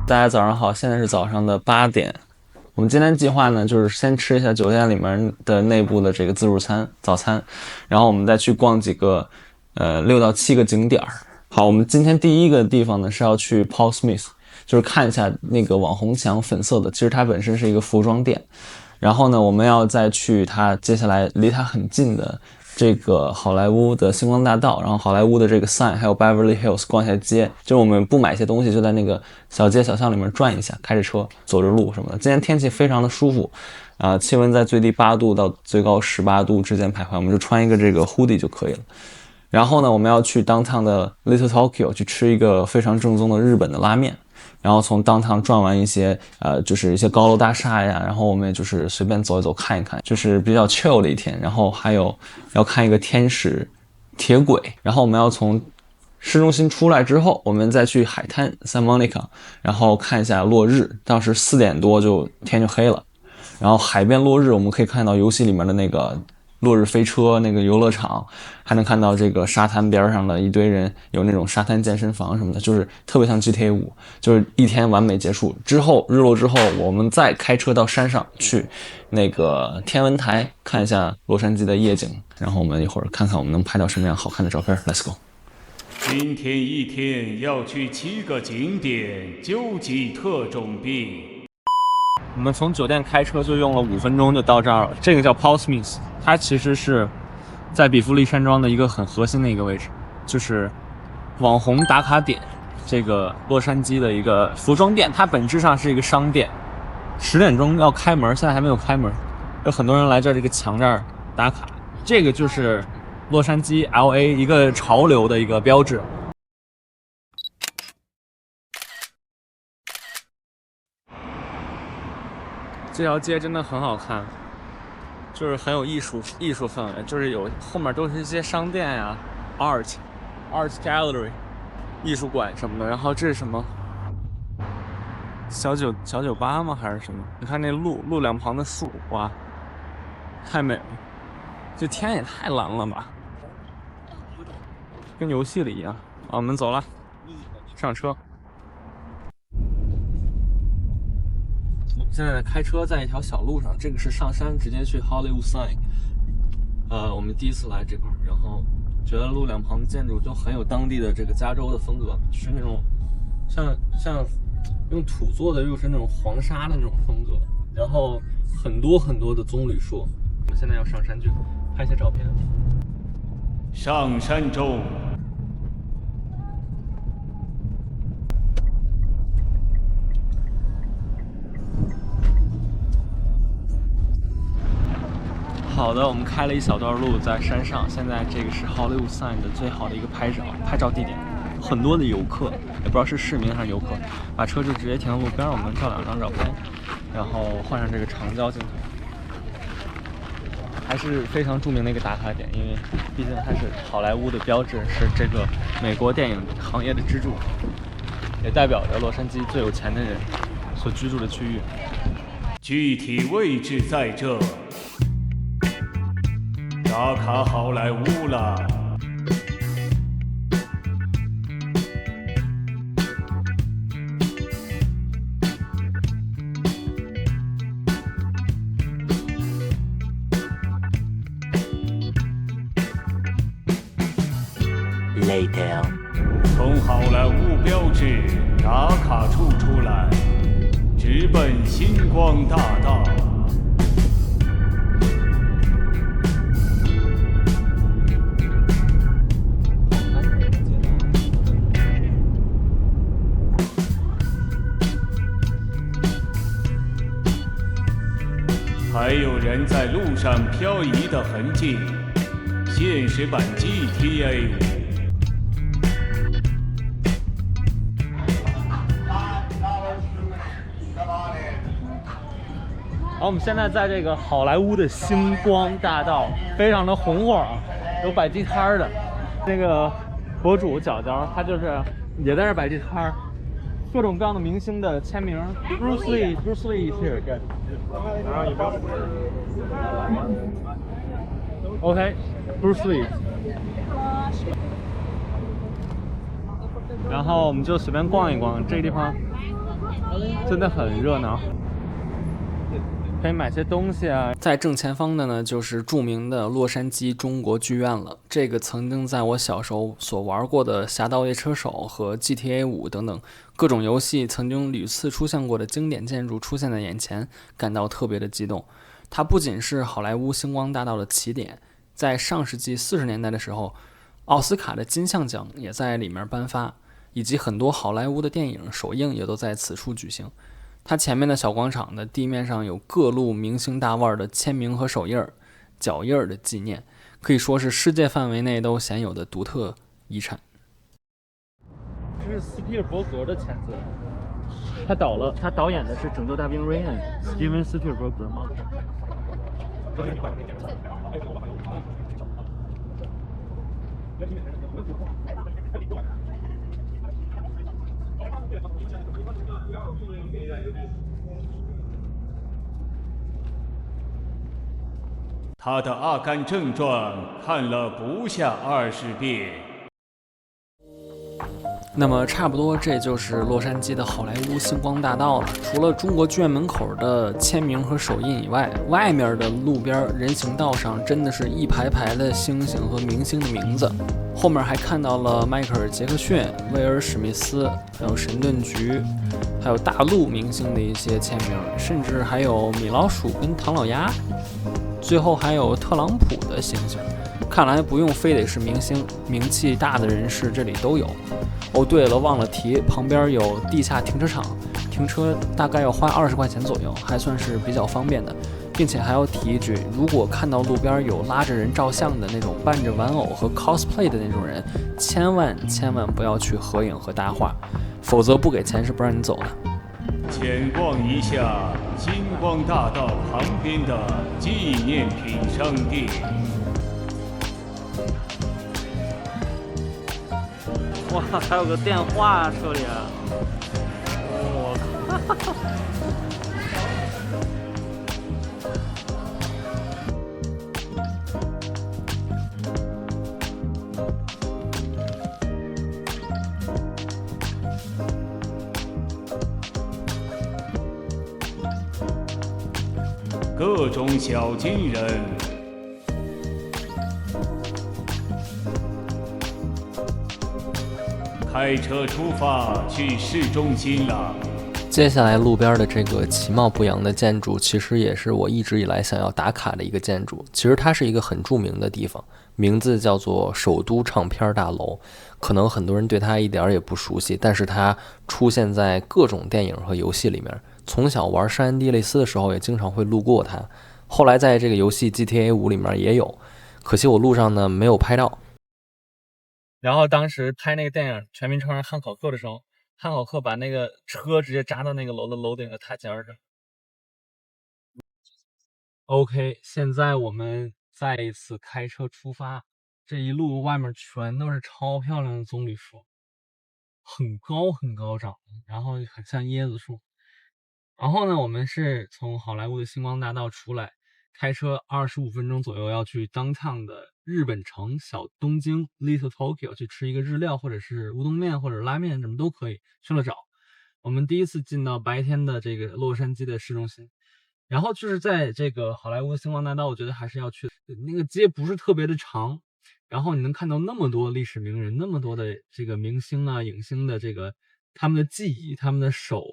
大家早上好，现在是早上的8点。我们今天计划呢，就是先吃一下酒店里面的内部的这个自助餐早餐，然后我们再去逛几个6到7个景点。好，我们今天第一个地方呢是要去 Paul Smith， 就是看一下那个网红墙粉色的，其实它本身是一个服装店。然后呢，我们要再去它接下来离它很近的这个好莱坞的星光大道，然后好莱坞的这个 Sign， 还有 Beverly Hills 逛一下街，就是我们不买一些东西，就在那个小街小巷里面转一下，开着车走着路什么的。今天天气非常的舒服，气温在最低8度到最高18度之间徘徊，我们就穿一个这个 hoodie 就可以了。然后呢，我们要去 downtown 的 Little Tokyo 去吃一个非常正宗的日本的拉面。然后从 downtown 转完一些就是一些高楼大厦呀，然后我们也就是随便走一走看一看，就是比较 chill 的一天。然后还有要看一个天使铁轨，然后我们要从市中心出来之后，我们再去海滩 Santa Monica， 然后看一下落日。当时4点多就天就黑了，然后海边落日，我们可以看到游戏里面的那个落日飞车，那个游乐场，还能看到这个沙滩边上的一堆人，有那种沙滩健身房什么的，就是特别像 GTA 5，就是一天完美结束之后，日落之后，我们再开车到山上去那个天文台看一下洛杉矶的夜景，然后我们一会儿看看我们能拍到什么样好看的照片。Let's go。今天一天要去7个景点，究极特种兵。我们从酒店开车就用了5分钟就到这儿了。这个叫 Paul Smith， 它其实是在比弗利山庄的一个很核心的一个位置，就是网红打卡点。这个洛杉矶的一个服装店，它本质上是一个商店。10点钟要开门，现在还没有开门，有很多人来这个墙这儿打卡。这个就是洛杉矶 LA 一个潮流的一个标志。这条街真的很好看，就是很有艺术氛围，就是有后面都是一些商店呀、art gallery 艺术馆什么的。然后这是什么小酒吧吗？还是什么？你看那路两旁的树，哇，太美了！这天也太蓝了吧，跟游戏里一样。我们走了，上车。现在开车在一条小路上，这个是上山直接去 Hollywood Sign。我们第一次来这块，然后觉得路两旁的建筑就很有当地的这个加州的风格，就是那种像用土做的，又是那种黄沙的那种风格，然后很多的棕榈树。我们现在要上山去拍些照片。上山中。好的，我们开了一小段路在山上，现在这个是 Hollywood Sign 的最好的一个拍照地点，很多的游客，也不知道是市民还是游客，把车就直接停到路边，我们照2张照片，然后换上这个长焦镜头，还是非常著名的一个打卡点，因为毕竟它是好莱坞的标志，是这个美国电影行业的支柱，也代表着洛杉矶最有钱的人所居住的区域。具体位置在这。打卡好莱坞了。Later， 从好莱坞标志打卡处出来，直奔星光大道。还有人在路上漂移的痕迹，现实版 GTA 5。好，我们现在在这个好莱坞的星光大道，非常的红火啊，有摆地摊的。那个博主角角，他就是也在这摆地摊，各种各样的明星的签名。Bruce Lee is here. Good. Okay, Bruce Lee. 然后我们就随便逛一逛，这个地方真的很热闹。可以买些东西啊。在正前方的呢，就是著名的洛杉矶中国剧院了。这个曾经在我小时候所玩过的《侠盗猎车手》和 GTA 5等等各种游戏曾经屡次出现过的经典建筑出现在眼前，感到特别的激动。它不仅是好莱坞星光大道的起点，在上世纪40年代的时候，奥斯卡的金像奖也在里面颁发，以及很多好莱坞的电影首映也都在此处举行。它前面的小广场的地面上有各路明星大腕的签名和手印、脚印的纪念，可以说是世界范围内都鲜有的独特遗产。这是斯皮尔伯格的签字，他导演的是《拯救大兵瑞恩》，史蒂文·斯皮尔伯格吗？他的《阿甘正传》看了不下20遍。那么差不多这就是洛杉矶的好莱坞星光大道了。除了中国剧院门口的签名和手印以外，外面的路边人行道上真的是一排排的星星和明星的名字。后面还看到了迈克尔·杰克逊、威尔·史密斯，还有神盾局，还有大陆明星的一些签名，甚至还有米老鼠跟唐老鸭，最后还有特朗普的星星。看来不用非得是明星，名气大的人士这里都有。哦，对了，忘了提，旁边有地下停车场，停车大概要花20块钱左右，还算是比较方便的。并且还要提一句，如果看到路边有拉着人照相的那种扮着玩偶和 cosplay 的那种人，千万不要去合影和搭话，否则不给钱是不让你走的。前逛一下星光大道旁边的纪念品商店。哇，还有个电话车里啊！我靠！各种小金人。开车出发去市中心了。接下来路边的这个其貌不扬的建筑，其实也是我一直以来想要打卡的一个建筑。其实它是一个很著名的地方，名字叫做首都唱片大楼。可能很多人对它一点也不熟悉，但是它出现在各种电影和游戏里面。从小玩山恩地类斯的时候，也经常会路过它。后来在这个游戏 GTA 5里面也有，可惜我路上呢没有拍到。然后当时拍那个电影《全民超人汉考克》的时候，汉考克把那个车直接扎到那个楼的楼顶的台阶上。OK， 现在我们再一次开车出发，这一路外面全都是超漂亮的棕榈树，很高很高长，然后很像椰子树。然后呢，我们是从好莱坞的星光大道出来，开车25分钟左右要去downtown的日本城小东京 Little Tokyo 去吃一个日料或者是乌冬面或者拉面，什么都可以，去了找。我们第一次进到白天的这个洛杉矶的市中心，然后就是在这个好莱坞星光大道，我觉得还是要去。那个街不是特别的长，然后你能看到那么多历史名人，那么多的这个明星啊影星的这个他们的记忆，他们的手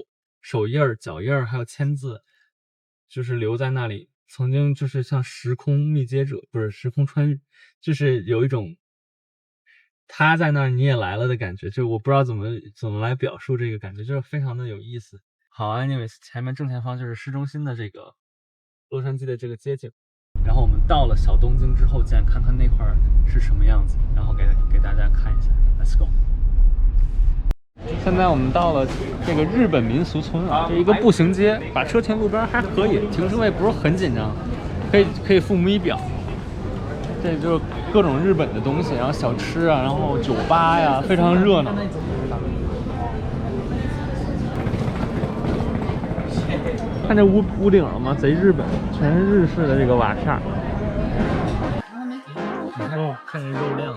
印、脚印还有签字，就是留在那里。曾经就是像时空密接者，不是时空穿越，就是有一种他在那儿你也来了的感觉，就我不知道怎么来表述这个感觉，就是非常的有意思。好，anyways，前面正前方就是市中心的这个洛杉矶的这个街景，然后我们到了小东京之后，再看看那块是什么样子，然后给大家看一下 ，Let's go。现在我们到了这个日本民俗村啊，这一个步行街，把车停路边还可以，停车位不是很紧张，可以付母语表。这就是各种日本的东西，然后小吃啊，然后酒吧呀，非常热闹。看这屋顶了吗？贼日本，全是日式的这个瓦片。哦，看这肉量。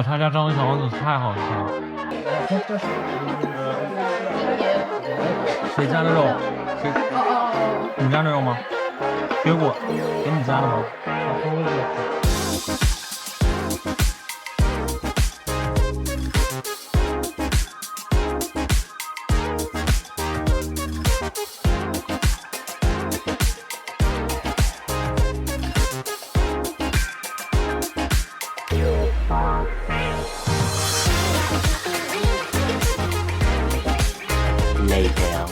他家章鱼小王子太好吃了。谁家的肉？谁？你家的肉吗？给我，给你家的吗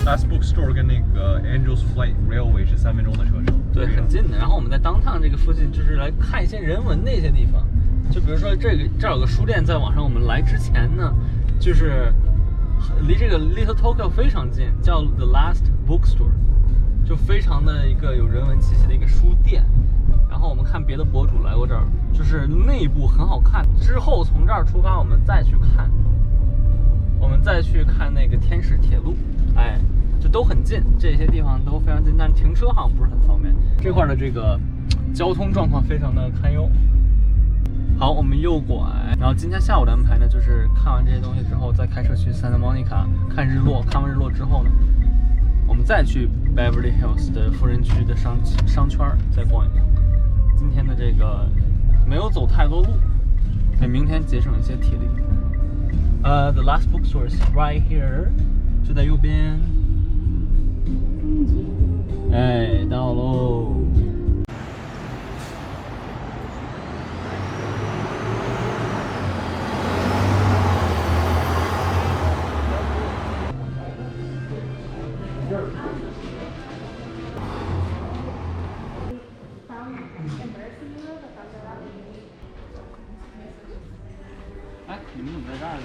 ？Last Bookstore 跟那个 Angels Flight Railway 是3分钟的车程，对，很近的。然后我们在downtown这个附近，就是来看一些人文的一些地方。就比如说这儿有个书店，在网上我们来之前呢，就是离这个 Little Tokyo 非常近，叫 The Last Bookstore， 就非常的一个有人文气息的一个书店。然后我们看别的博主来过这儿，就是内部很好看。之后从这儿出发，我们再去看那个天使铁路，哎，就都很近，这些地方都非常近，但停车好像不是很方便。这块的这个交通状况非常的堪忧。好，我们右拐，然后今天下午的安排呢，就是看完这些东西之后，再开车去 Santa Monica 看日落。看完日落之后呢，我们再去 Beverly Hills 的富人区的商圈再逛一逛。今天的这个没有走太多路，给明天节省一些体力。The last bookstore is right here， 就在右边。哎，到喽。哎，你们怎么在这儿呢？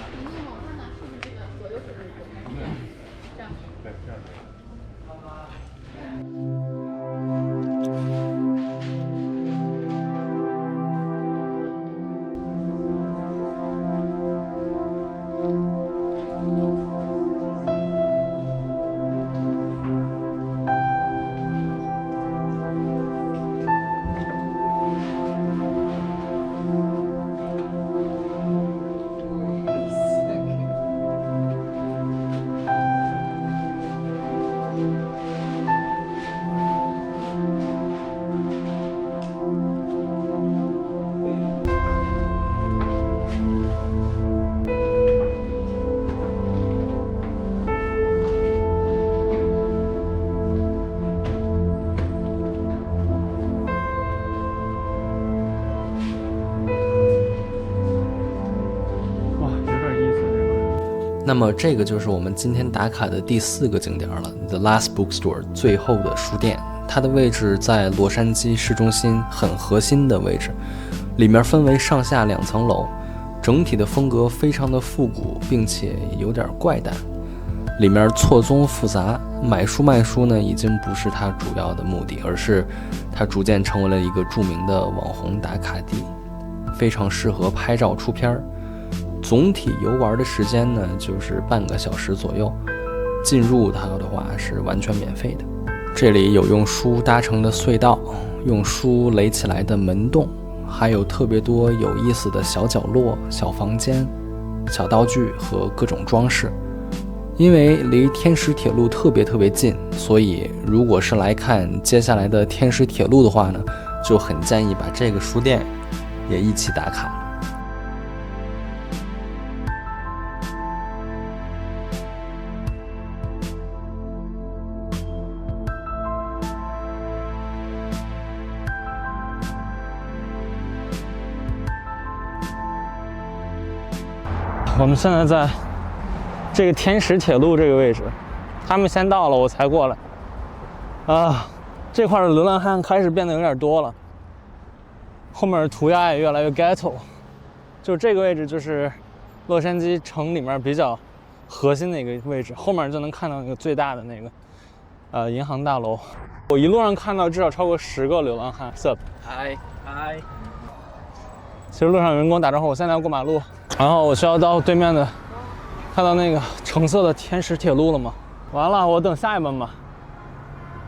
那么这个就是我们今天打卡的第4个景点了 The Last Bookstore 最后的书店。它的位置在洛杉矶市中心很核心的位置，里面分为上下2层楼，整体的风格非常的复古，并且有点怪诞。里面错综复杂，买书卖书呢已经不是它主要的目的，而是它逐渐成为了一个著名的网红打卡地，非常适合拍照出片。总体游玩的时间呢就是半个小时左右，进入它的话是完全免费的。这里有用书搭成的隧道，用书垒起来的门洞，还有特别多有意思的小角落、小房间、小道具和各种装饰。因为离天使铁路特别近，所以如果是来看接下来的天使铁路的话呢，就很建议把这个书店也一起打卡。我们现在在这个天使铁路这个位置，他们先到了，我才过来。这块的流浪汉开始变得有点多了，后面涂鸦也越来越 ghetto。就这个位置就是洛杉矶城里面比较核心的一个位置，后面就能看到那个最大的那个银行大楼。我一路上看到至少超过10个流浪汉。嗨，其实路上有人跟我打招呼，我现在要过马路，然后我需要到对面的，看到那个橙色的天使铁路了吗？完了，我等下一班吧。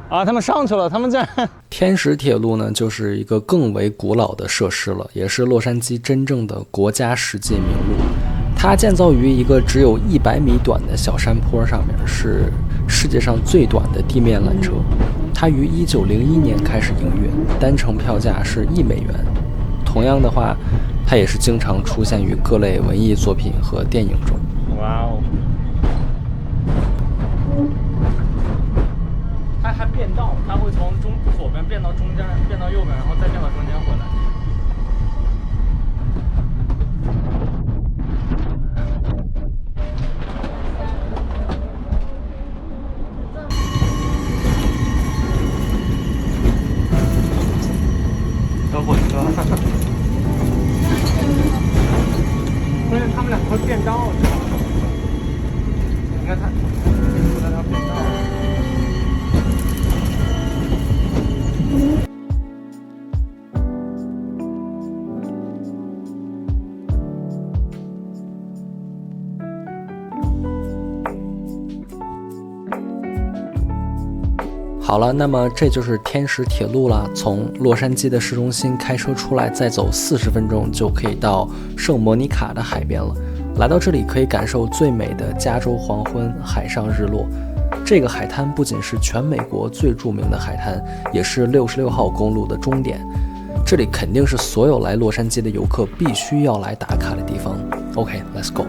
他们上去了，他们竟然天使铁路呢，就是一个更为古老的设施了，也是洛杉矶真正的国家十界名录。它建造于一个只有100米短的小山坡上面，是世界上最短的地面缆车。它于1901年开始营运，单程票价是$1。同样的话，它也是经常出现于各类文艺作品和电影中。哇哦！它还变道，它会从左边变到中间，变到右边，然后再变到中间回来。小火车，关键他们俩会变道，知道吗？你看它，它变道。好了，那么这就是天使铁路了。从洛杉矶的市中心开车出来，再走40分钟就可以到圣莫妮卡的海边了。来到这里可以感受最美的加州黄昏，海上日落。这个海滩不仅是全美国最著名的海滩，也是66号公路的终点。这里肯定是所有来洛杉矶的游客必须要来打卡的地方。OK，let's go。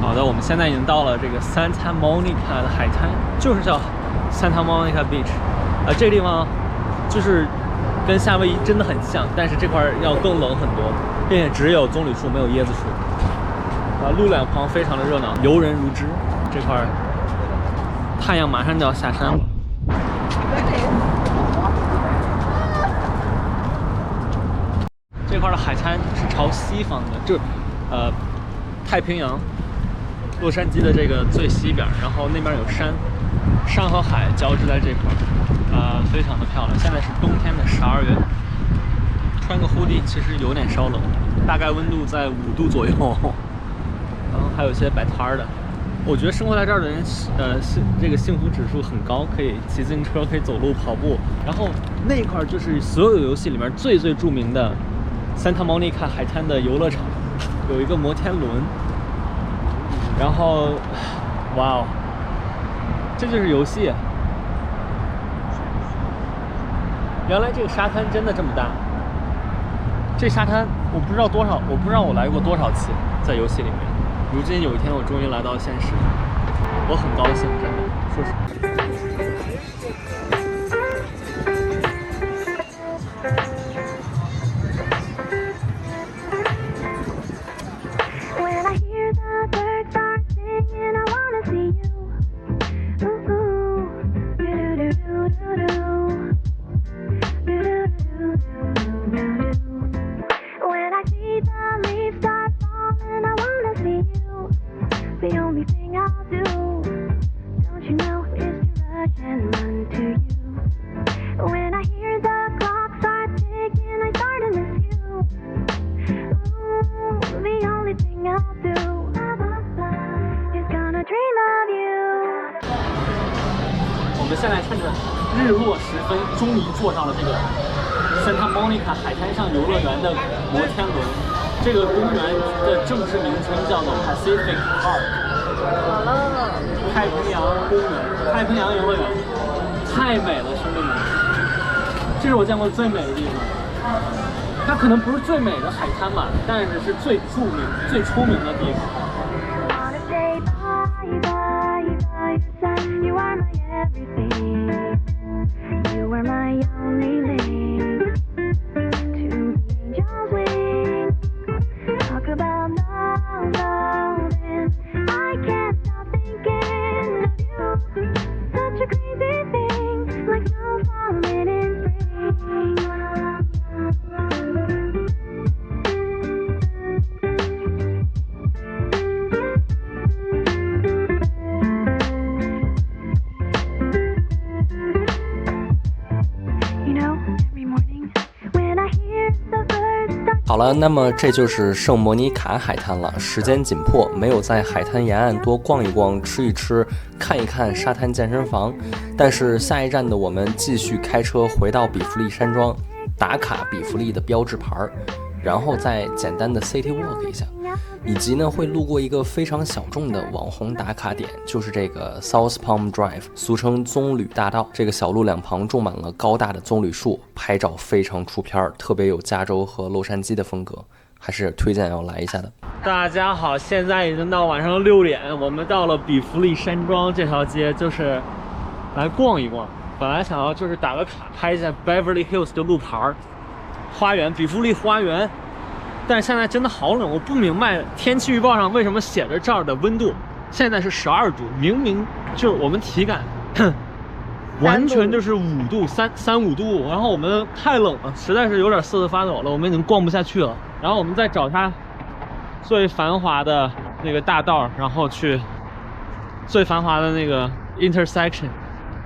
好的，我们现在已经到了这个 Santa Monica 的海滩，就是叫 Santa Monica Beach。这个地方就是跟夏威夷真的很像，但是这块要更冷很多，并且只有棕榈树没有椰子树。路两旁非常的热闹，游人如织。这块太阳马上就要下山了。这块的海滩是朝西方的，就是太平洋。洛杉矶的这个最西边，然后那边有山，山和海交织在这块非常的漂亮。现在是冬天的12月，穿个 hoodie 其实有点稍冷，大概温度在5度左右。然后还有一些摆摊的，我觉得生活在这儿的人，这个幸福指数很高，可以骑自行车，可以走路、跑步。然后那块就是所有游戏里面最著名的 Santa Monica 海滩的游乐场，有一个摩天轮。然后，哇哦，这就是游戏。原来这个沙滩真的这么大。这沙滩我不知道我来过多少次，在游戏里面。如今有一天我终于来到现实，我很高兴，真的，说实话。我们现在趁着日落时分，终于坐上了这个 Santa Monica 海滩上游乐园的摩天轮。这个公园的正式名称叫做 Pacific Park， 太平洋公园、太平洋游乐园，太美了，兄弟们！这是我见过最美的地方。它可能不是最美的海滩吧，但是是最著名、最出名的地方。Every morning when I hear the birds start 好了，那么这就是圣莫尼卡海滩了。时间紧迫，没有在海滩沿岸多逛一逛、吃一吃、看一看沙滩健身房。但是下一站的我们继续开车回到比弗利山庄，打卡比弗利的标志牌，然后再简单的 city walk 一下，以及呢会路过一个非常小众的网红打卡点，就是这个 South Palm Drive， 俗称棕榈大道。这个小路两旁种满了高大的棕榈树，拍照非常出片，特别有加州和洛杉矶的风格，还是推荐要来一下的。大家好，现在已经到晚上6点，我们到了比弗利山庄这条街，就是来逛一逛。本来想要就是打个卡，拍一下 Beverly Hills 的路牌、花园，比弗利花园。但是现在真的好冷，我不明白天气预报上为什么写着这儿的温度现在是12度，明明就是我们体感完全就是5度、3、5度，然后我们太冷了，实在是有点瑟瑟发抖了，我们已经逛不下去了。然后我们再找它最繁华的那个大道，然后去最繁华的那个 intersection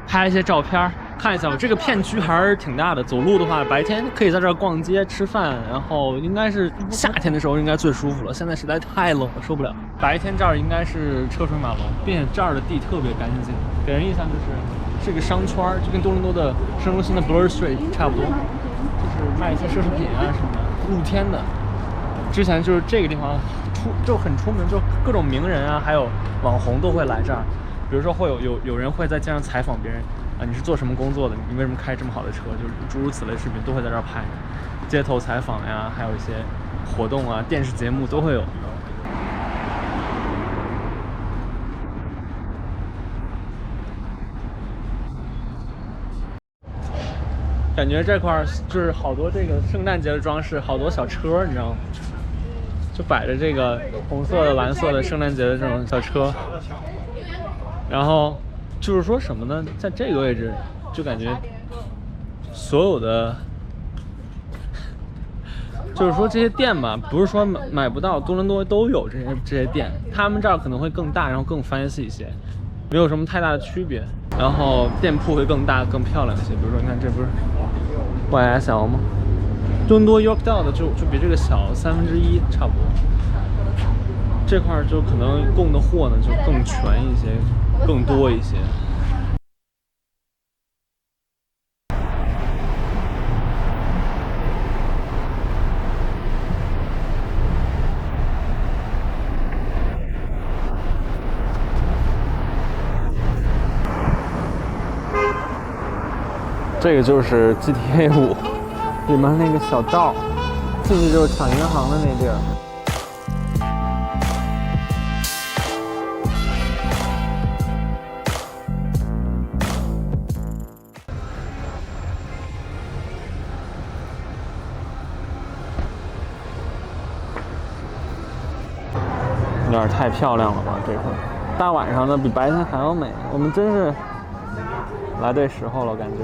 拍一些照片。看一下，我这个片区还是挺大的。走路的话，白天可以在这儿逛街、吃饭，然后应该是夏天的时候应该最舒服了。现在实在太冷了，受不了。白天这儿应该是车水马龙，并且这儿的地特别干净，给人印象就是这个商圈就跟多伦多的市中心的 Bloor Street 差不多，就是卖一些奢侈品啊什么的，露天的。之前就是这个地方就很出门，就各种名人啊，还有网红都会来这儿。比如说会有人会在街上采访别人。你是做什么工作的？你为什么开这么好的车？就是诸如此类视频都会在这儿拍，街头采访呀，还有一些活动啊、电视节目都会有。感觉这块就是好多这个圣诞节的装饰，好多小车，你知道吗？就摆着这个红色的、蓝色的圣诞节的这种小车，然后。就是说什么呢？在这个位置，就感觉所有的，就是说这些店吧，不是说买不到，多伦多都有这些店，他们这儿可能会更大，然后更 fancy 一些，没有什么太大的区别。然后店铺会更大、更漂亮一些。比如说，你看这不是 YSL 吗？多伦多 Yorkdale 的就比这个小1/3差不多。这块就可能供的货呢就更全一些。更多一些。这个就是 GTA 5里面那个小道，进去就是抢银行的那地儿。有点太漂亮了吧，这块大晚上的比白天还要美，我们真是来对时候了，感觉。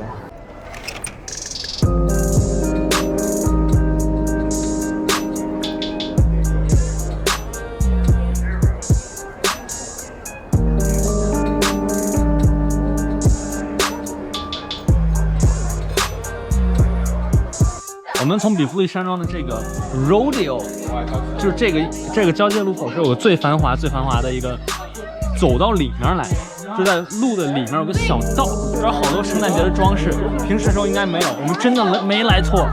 我们从比弗利山庄的这个 Rodeo， 就是这个交界路口是有个最繁华的一个，走到里面来，就在路的里面有个小道，这儿好多圣诞节的装饰，平时的时候应该没有，我们真的没来错，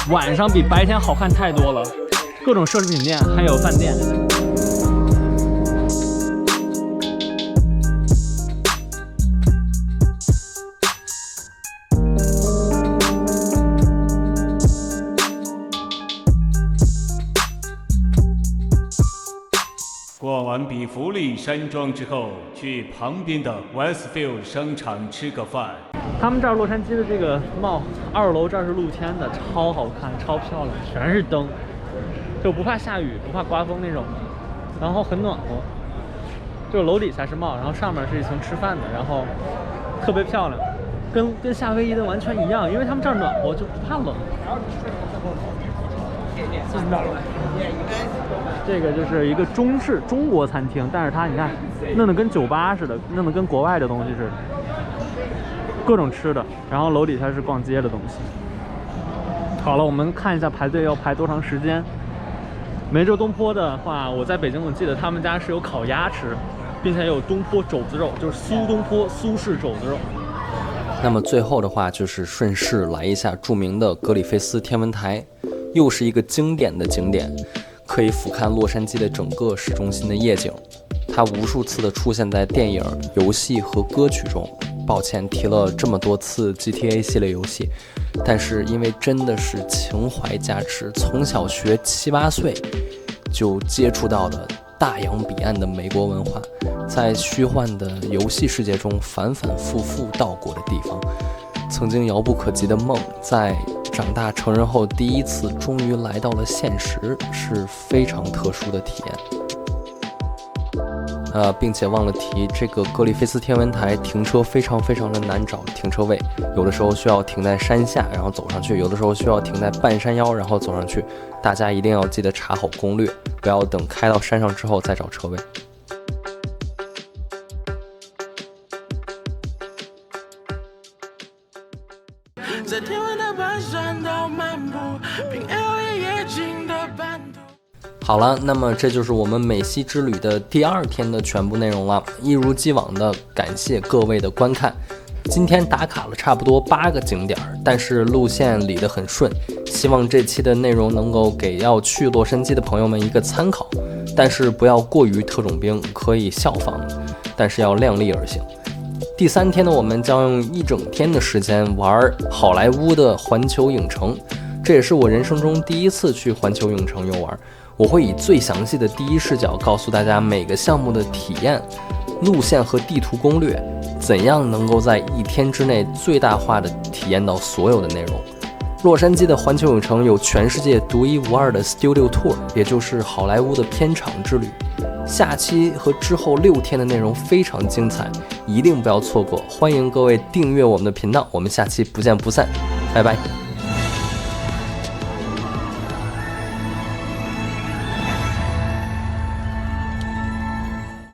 晚上比白天好看太多了，各种奢侈品店还有饭店。逛完比弗利山庄之后，去旁边的 Westfield 商场吃个饭。他们这儿洛杉矶的这个mall2楼这儿是露天的，超好看，超漂亮，全是灯，就不怕下雨，不怕刮风那种的，然后很暖和。就是楼底下是mall，然后上面是一层吃饭的，然后特别漂亮，跟夏威夷的完全一样，因为他们这儿暖和，就不怕冷。这个就是一个中式中国餐厅，但是它你看弄得跟酒吧似的，弄得跟国外的东西似的，各种吃的，然后楼底下是逛街的东西。好了，我们看一下排队要排多长时间。梅州东坡的话，我在北京我记得他们家是有烤鸭吃，并且有东坡肘子肉，就是苏东坡苏式肘子肉。那么最后的话就是顺势来一下著名的格里菲斯天文台，又是一个经典的景点，可以俯瞰洛杉矶的整个市中心的夜景。它无数次的出现在电影、游戏和歌曲中。抱歉提了这么多次 GTA 系列游戏，但是因为真的是情怀加持，从小学7、8岁就接触到的大洋彼岸的美国文化，在虚幻的游戏世界中反反复复到过的地方，曾经遥不可及的梦，在长大成人后第一次终于来到了现实，是非常特殊的体验。并且忘了提，这个格里菲斯天文台停车非常的难找停车位，有的时候需要停在山下然后走上去，有的时候需要停在半山腰然后走上去，大家一定要记得查好攻略，不要等开到山上之后再找车位。在天文的盘旋到漫步，凭 LA 夜景的版图。好了，那么这就是我们美西之旅的第2天的全部内容了。一如既往的感谢各位的观看。今天打卡了差不多8个景点，但是路线理得很顺，希望这期的内容能够给要去洛杉矶的朋友们一个参考，但是不要过于特种兵，可以效仿，但是要量力而行。第3天呢，我们将用1整天的时间玩好莱坞的环球影城，这也是我人生中第一次去环球影城游玩。我会以最详细的第一视角告诉大家每个项目的体验、路线和地图攻略，怎样能够在1天之内最大化的体验到所有的内容。洛杉矶的环球影城有全世界独一无二的 Studio Tour， 也就是好莱坞的片场之旅。下期和之后6天的内容非常精彩，一定不要错过。欢迎各位订阅我们的频道，我们下期不见不散，拜拜。